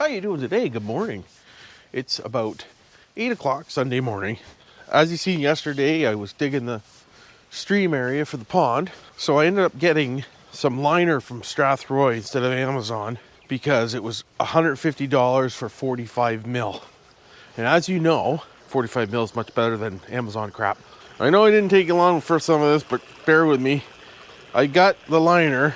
How you doing today? Good morning. It's about 8 o'clock Sunday morning. As you seen yesterday, I was digging the stream area for the pond. So I ended up getting some liner from Strathroy instead of Amazon because it was $150 for 45 mil. And as you know, 45 mil is much better than Amazon crap. I know I didn't take you long for some of this, but bear with me. I got the liner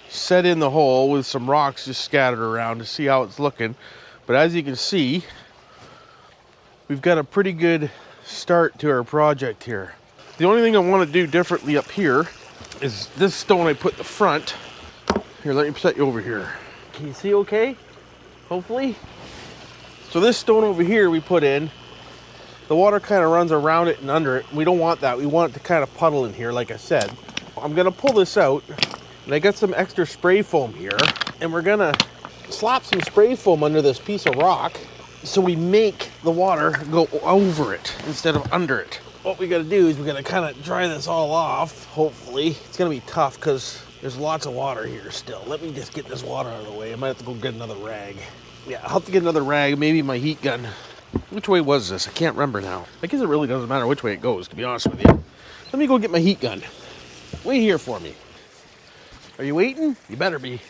set in the hole with some rocks just scattered around to see how it's looking. But as you can see, we've got a pretty good start to our project here. The only thing I want to do differently up here is this stone I put in the front. Here, let me set you over here. Can you see okay? Hopefully. So this stone over here we put in, the water kind of runs around it and under it. We don't want that. We want it to kind of puddle in here, like I said. I'm going to pull this out. And I got some extra spray foam here, and we're gonna slap some spray foam under this piece of rock so we make the water go over it instead of under it. What we gotta do is we're gonna kind of dry this all off, hopefully. It's gonna be tough because there's lots of water here still. Let me just get this water out of the way. I might have to go get another rag. Yeah, I'll have to get another rag, maybe my heat gun. Which way was this? I can't remember now. I guess it really doesn't matter which way it goes, to be honest with you. Let me go get my heat gun. Wait here for me. Are you waiting? You better be.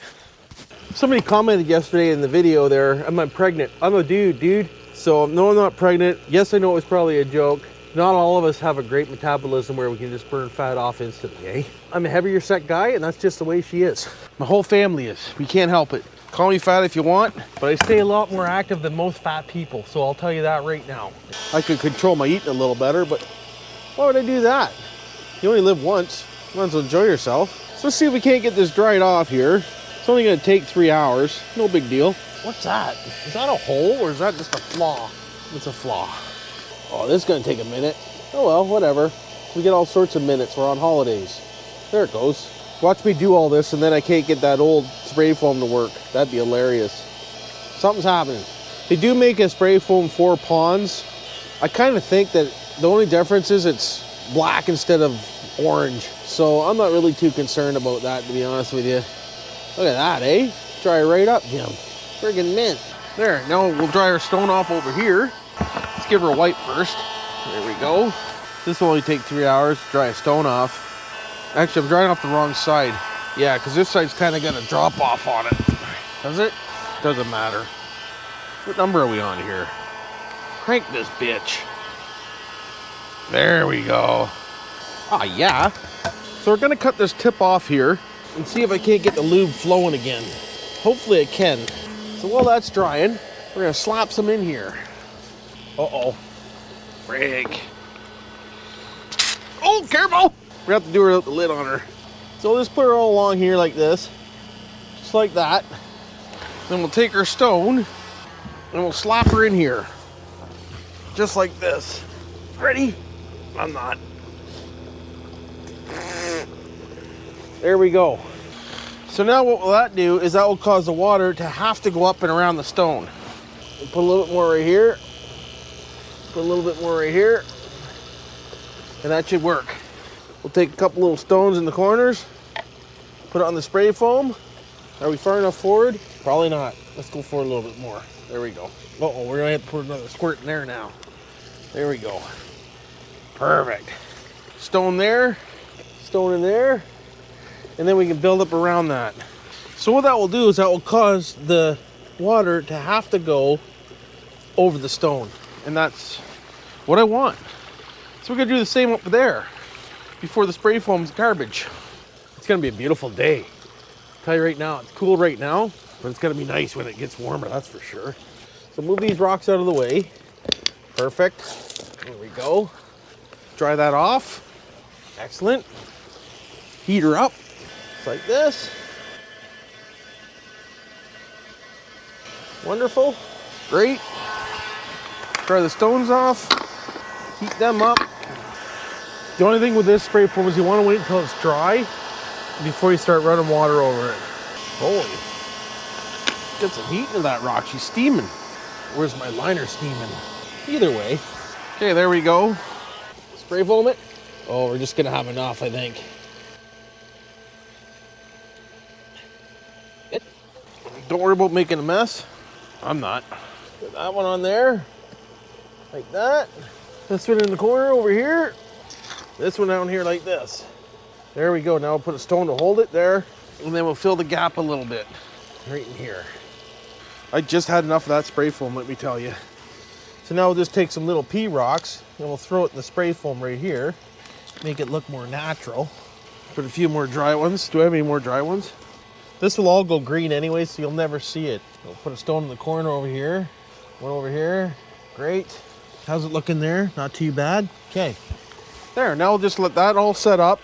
Somebody commented yesterday in the video there, am I pregnant? I'm a dude. So no, I'm not pregnant. Yes, I know it was probably a joke. Not all of us have a great metabolism where we can just burn fat off instantly, eh? I'm a heavier set guy, and that's just the way she is. My whole family is. We can't help it. Call me fat if you want, but I stay a lot more active than most fat people, so I'll tell you that right now. I could control my eating a little better, but why would I do that? You only live once. You might as well enjoy yourself. So let's see if we can't get this dried off here. It's only gonna take 3 hours. No big deal. What's that? Is that a hole or is that just a flaw? It's a flaw. Oh, this is gonna take a minute. Oh well, whatever. We get all sorts of minutes. We're on holidays. There it goes. Watch me do all this and then I can't get that old spray foam to work. That'd be hilarious. Something's happening. They do make a spray foam for ponds. I kind of think that the only difference is it's black instead of orange. So I'm not really too concerned about that, to be honest with you. Look at that, eh? Dry right up, Jim. Friggin' mint. There, now we'll dry our stone off over here. Let's give her a wipe first. There we go. This will only take 3 hours to dry a stone off. Actually, I'm drying off the wrong side. Yeah, because this side's kind of got a drop off on it. Does it? Doesn't matter. What number are we on here? Crank this bitch. There we go. Ah, yeah. So we're gonna cut this tip off here and see if I can't get the lube flowing again. Hopefully I can. So while that's drying, we're gonna slap some in here. Uh-oh. Frig. Oh, careful! We have to do her without the lid on her. So we'll just put her all along here like this. Just like that. Then we'll take our stone and we'll slap her in here. Just like this. Ready? I'm not. There we go. So now what will that do is that will cause the water to have to go up and around the stone. We'll put a little bit more right here. Put a little bit more right here. And that should work. We'll take a couple little stones in the corners. Put it on the spray foam. Are we far enough forward? Probably not. Let's go forward a little bit more. There we go. Uh-oh, we're gonna have to put another squirt in there now. There we go. Perfect. Stone there. Stone in there. And then we can build up around that. So what that will do is that will cause the water to have to go over the stone. And that's what I want. So we're gonna do the same up there before the spray foam's garbage. It's gonna be a beautiful day. I'll tell you right now, it's cool right now, but it's gonna be nice when it gets warmer, that's for sure. So move these rocks out of the way. Perfect. There we go. Dry that off. Excellent. Heat her up. Like this. Wonderful. Great. Dry the stones off. Heat them up. The only thing with this spray foam is you want to wait until it's dry before you start running water over it. Holy. Get some heat into that rock. She's steaming. Where's my liner steaming? Either way. Okay, there we go. Spray foam it. Oh, we're just going to have enough, I think. Don't worry about making a mess. I'm not. Put that one on there, like that. This one in the corner over here. This one down here like this. There we go. Now I'll put a stone to hold it there, and then we'll fill the gap a little bit right in here. I just had enough of that spray foam, let me tell you. So now we'll just take some little pea rocks and we'll throw it in the spray foam right here. Make it look more natural. Put a few more dry ones. Do I have any more dry ones? This will all go green anyway, so you'll never see it. We'll put a stone in the corner over here. One over here. Great. How's it looking there? Not too bad. Okay. There, now we'll just let that all set up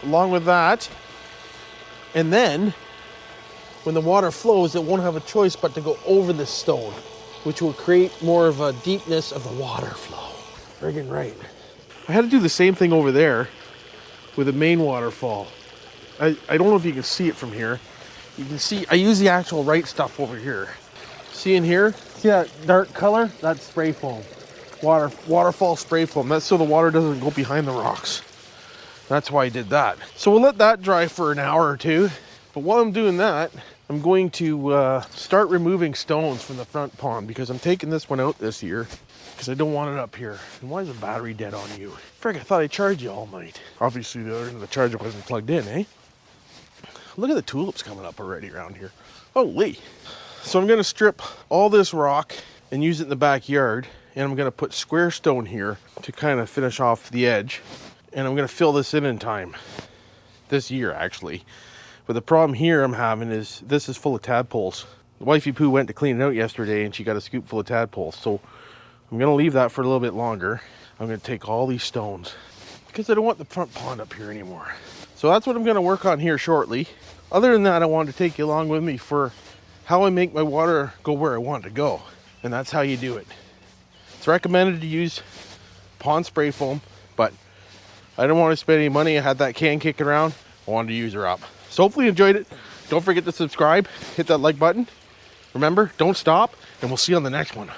along with that. And then, when the water flows, it won't have a choice but to go over this stone, which will create more of a deepness of the water flow. Friggin' right. I had to do the same thing over there with the main waterfall. I don't know if you can see it from here. You can see, I use the actual right stuff over here. See in here? See that dark color? That's spray foam. Waterfall spray foam. That's so the water doesn't go behind the rocks. That's why I did that. So we'll let that dry for an hour or two. But while I'm doing that, I'm going to start removing stones from the front pond because I'm taking this one out this year because I don't want it up here. And why is the battery dead on you? Frick, I thought I charged you all night. Obviously the other end of the charger wasn't plugged in, eh? Look at the tulips coming up already around here. Holy. So I'm gonna strip all this rock and use it in the backyard. And I'm gonna put square stone here to kind of finish off the edge. And I'm gonna fill this in time. This year, actually. But the problem here I'm having is this is full of tadpoles. Wifey Poo went to clean it out yesterday and she got a scoop full of tadpoles. So I'm gonna leave that for a little bit longer. I'm gonna take all these stones because I don't want the front pond up here anymore. So that's what I'm gonna work on here shortly. Other than that, I wanted to take you along with me for how I make my water go where I want it to go. And that's how you do it. It's recommended to use pond spray foam, but I didn't want to spend any money. I had that can kicking around. I wanted to use her up. So hopefully you enjoyed it. Don't forget to subscribe, hit that like button. Remember, don't stop, and we'll see you on the next one.